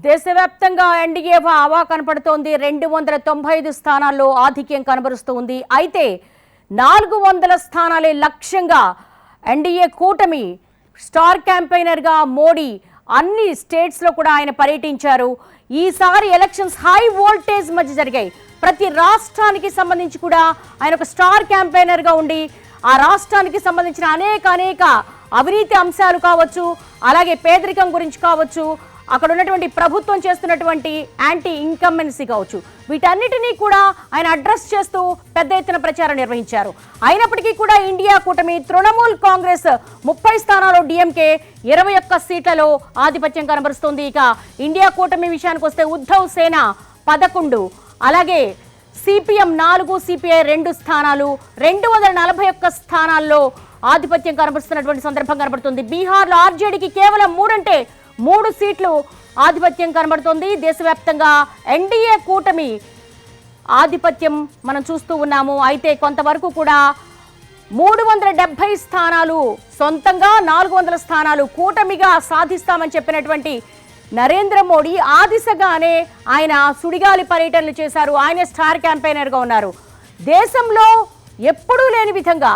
దేశవ్యాప్తంగా ఎన్డీఏ హవా కనపడుతోంది. 295 స్థానాల్లో ఆధిక్యం కనబరుస్తోంది. అయితే 400 స్థానాలే లక్ష్యంగా ఎన్డీఏ కూటమి స్టార్ క్యాంపెయినర్గా మోడీ అన్ని స్టేట్స్లో కూడా ఆయన పర్యటించారు. ఈసారి ఎలక్షన్స్ హై వోల్టేజ్ మధ్య జరిగాయి. ప్రతి రాష్ట్రానికి సంబంధించి కూడా ఆయన ఒక స్టార్ క్యాంపెయినర్గా ఉండి ఆ రాష్ట్రానికి సంబంధించిన అనేక అవినీతి అంశాలు కావచ్చు, అలాగే పేదరికం గురించి కావచ్చు, అక్కడ ఉన్నటువంటి ప్రభుత్వం చేస్తున్నటువంటి యాంటీ ఇన్కంబెన్సీ కావచ్చు, వీటన్నిటినీ కూడా ఆయన అడ్రస్ చేస్తూ పెద్ద ఎత్తున ప్రచారం నిర్వహించారు. అయినప్పటికీ కూడా ఇండియా కూటమి తృణమూల్ కాంగ్రెస్ 30 స్థానాల్లో, డిఎంకే 21 సీట్లలో ఆధిపత్యం కనబరుస్తోంది. ఇక ఇండియా కూటమి విషయానికి వస్తే ఉద్ధవ్ సేన 11, అలాగే సిపిఎం 4, సిపిఐ 2 స్థానాలు, 241 స్థానాల్లో ఆధిపత్యం కనబరుస్తున్నటువంటి సందర్భం కనబడుతుంది. బీహార్లో ఆర్జేడీకి కేవలం 3 సీట్లు ఆధిపత్యం కనబడుతోంది. దేశవ్యాప్తంగా ఎన్డీఏ కూటమి ఆధిపత్యం మనం చూస్తూ ఉన్నాము. అయితే కొంతవరకు కూడా 370 స్థానాలు సొంతంగా, 400 స్థానాలు కూటమిగా సాధిస్తామని చెప్పినటువంటి నరేంద్ర మోడీ ఆ దిశగానే ఆయన సుడిగాలి పర్యటనలు చేశారు. ఆయన స్టార్ క్యాంపెయినర్గా ఉన్నారు. దేశంలో ఎప్పుడూ లేని విధంగా,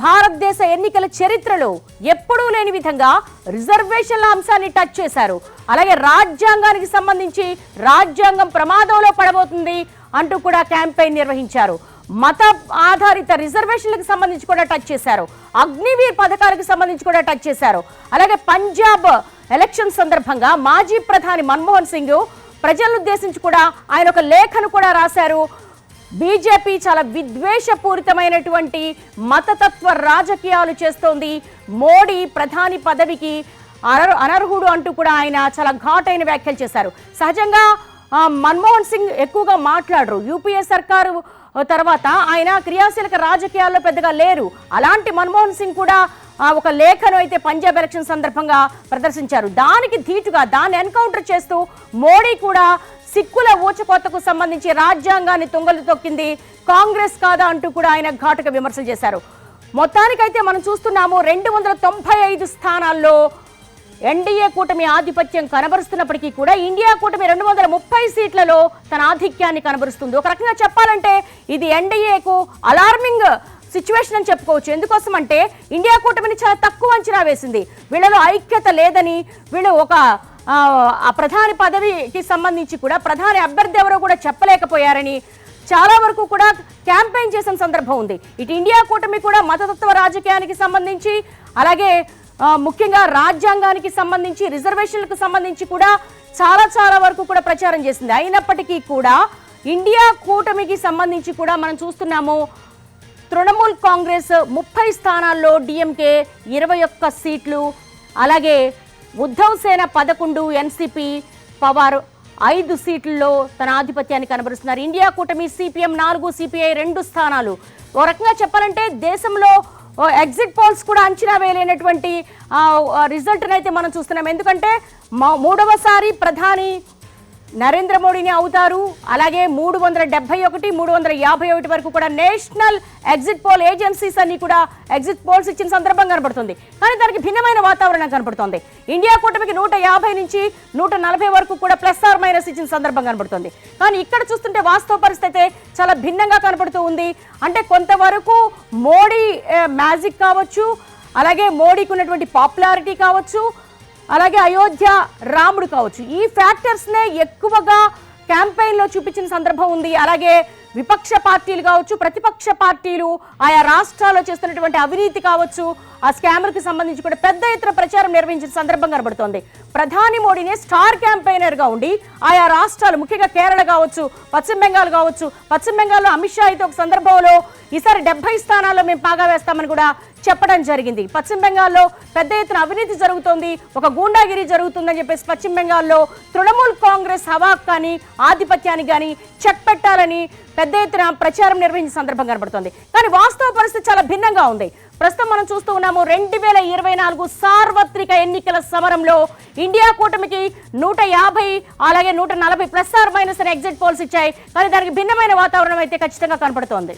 భారతదేశ ఎన్నికల చరిత్రలో ఎప్పుడూ లేని విధంగా రిజర్వేషన్ల అంశాన్ని టచ్ చేశారు. అలాగే రాజ్యాంగానికి సంబంధించి రాజ్యాంగం ప్రమాదంలో పడబోతుంది అంటూ కూడా క్యాంపెయిన్ నిర్వహించారు. మత ఆధారిత రిజర్వేషన్లకు సంబంధించి కూడా టచ్ చేశారు. అగ్నివీర్ పథకాలకు సంబంధించి కూడా టచ్ చేశారు. అలాగే పంజాబ్ ఎలక్షన్ సందర్భంగా మాజీ ప్రధాని మన్మోహన్ సింగ్ ప్రజలను ఉద్దేశించి కూడా ఆయన ఒక లేఖను కూడా రాశారు. బీజేపీ చాలా విద్వేషపూరితమైనటువంటి మతతత్వ రాజకీయాలు చేస్తోంది, మోడీ ప్రధాని పదవికి అనర్హుడు అంటూ కూడా ఆయన చాలా ఘాటైన వ్యాఖ్యలు చేశారు. సహజంగా మన్మోహన్ సింగ్ ఎక్కువగా మాట్లాడరు. యూపీఏ సర్కారు తర్వాత ఆయన క్రియాశీలక రాజకీయాల్లో పెద్దగా లేరు. అలాంటి మన్మోహన్ సింగ్ కూడా ఒక లేఖను అయితే పంజాబ్ ఎలక్షన్ సందర్భంగా ప్రదర్శించారు. దానికి ధీటుగా దాన్ని ఎన్కౌంటర్ చేస్తూ మోడీ కూడా సిక్కుల ఊచకోతకు సంబంధించి రాజ్యాంగాన్ని తుంగలు తొక్కింది, కాంగ్రెస్ కాదా అంటూ కూడా ఆయన ఘాటుగా విమర్శలు చేశారు. మొత్తానికైతే మనం చూస్తున్నాము 295 స్థానాల్లో ఎన్డీఏ కూటమి ఆధిపత్యం కనబరుస్తున్నప్పటికీ కూడా ఇండియా కూటమి 230 సీట్లలో తన ఆధిక్యాన్ని కనబరుస్తుంది. ఒక రకంగా చెప్పాలంటే ఇది ఎన్డీఏకు అలార్మింగ్ సిచ్యువేషన్ అని చెప్పుకోవచ్చు. ఎందుకోసం అంటే ఇండియా కూటమిని చాలా తక్కువ అంచనా వేసింది. వీళ్ళలో ఐక్యత లేదని, వీళ్ళు ఒక ప్రధాని పదవికి సంబంధించి కూడా ప్రధాని అభ్యర్థి ఎవరో కూడా చెప్పలేకపోయారని చాలా వరకు కూడా క్యాంపెయిన్ చేసిన సందర్భం ఉంది. ఇటు ఇండియా కూటమి కూడా మతతత్వ రాజకీయానికి సంబంధించి, అలాగే ముఖ్యంగా రాజ్యాంగానికి సంబంధించి, రిజర్వేషన్లకు సంబంధించి కూడా చాలా వరకు కూడా ప్రచారం చేసింది. అయినప్పటికీ కూడా ఇండియా కూటమికి సంబంధించి కూడా మనం చూస్తున్నాము, తృణమూల్ కాంగ్రెస్ 30 స్థానాల్లో, డిఎంకే 21 సీట్లు, అలాగే ఉద్ధవ్ సేన 11, ఎన్సీపీ పవార్ 5 సీట్లలో తన ఆధిపత్యాన్ని కనబరుస్తున్నారు. ఇండియా కూటమి సిపిఎం 4, సిపిఐ 2 స్థానాలు. ఓ రకంగా చెప్పాలంటే దేశంలో ఎగ్జిట్ పోల్స్ కూడా అంచనా వేయలేనటువంటి రిజల్ట్ని అయితే మనం చూస్తున్నాం. ఎందుకంటే 3వసారి ప్రధాని నరేంద్ర మోడీని అవుతారు. అలాగే 371, 351 వరకు కూడా నేషనల్ ఎగ్జిట్ పోల్ ఏజెన్సీస్ అన్ని కూడా ఎగ్జిట్ పోల్స్ ఇచ్చిన సందర్భం కనబడుతుంది. కానీ దానికి భిన్నమైన వాతావరణం కనబడుతుంది. ఇండియా కూటమికి 150 నుంచి 140 వరకు కూడా ప్లస్ ఆర్ మైనస్ ఇచ్చిన సందర్భం కనబడుతుంది. కానీ ఇక్కడ చూస్తుంటే వాస్తవ పరిస్థితి చాలా భిన్నంగా కనబడుతూ ఉంది. అంటే కొంతవరకు మోడీ మ్యాజిక్ కావచ్చు, అలాగే మోడీకి ఉన్నటువంటి పాపులారిటీ కావచ్చు, అలాగే అయోధ్య రాముడు కావచ్చు, ఈ ఫ్యాక్టర్స్నే ఎక్కువగా క్యాంపెయిన్లో చూపించిన సందర్భం ఉంది. అలాగే విపక్ష పార్టీలు కావచ్చు, ప్రతిపక్ష పార్టీలు ఆయా రాష్ట్రాల్లో చేస్తున్నటువంటి అవినీతి కావచ్చు, ఆ స్కామర్కి సంబంధించి కూడా పెద్ద ఎత్తున ప్రచారం నిర్వహించిన సందర్భం కనబడుతోంది. ప్రధాని మోడీనే స్టార్ క్యాంపెయినర్గా ఉండి ఆయా రాష్ట్రాలు, ముఖ్యంగా కేరళ కావచ్చు, పశ్చిమ బెంగాల్ కావచ్చు, పశ్చిమ బెంగాల్లో అమిత్ షా అయితే ఒక సందర్భంలో ఈసారి 70 స్థానాల్లో మేము పాగా వేస్తామని కూడా చెప్పడం జరిగింది. పశ్చిమ బెంగాల్లో పెద్ద ఎత్తున అవినీతి జరుగుతోంది, ఒక గూండాగిరి జరుగుతుందని చెప్పేసి పశ్చిమ బెంగాల్లో తృణమూల్ కాంగ్రెస్ హవాకు కానీ ఆధిపత్యానికి కానీ చెక్ పెట్టాలని పెద్ద ఎత్తున ప్రచారం నిర్వహించిన సందర్భం కనబడుతోంది. కానీ వాస్తవ పరిస్థితి చాలా భిన్నంగా ఉంది. ప్రస్తుతం మనం చూస్తూ ఉన్నాము 2024 సార్వత్రిక ఎన్నికల సమరంలో ఇండియా కూటమికి 150, అలాగే 140 ప్లస్ ఆర్ మైనస్ అనే ఎగ్జిట్ పోల్స్ ఇచ్చాయి. కానీ దానికి భిన్నమైన వాతావరణం అయితే ఖచ్చితంగా కనపడుతోంది.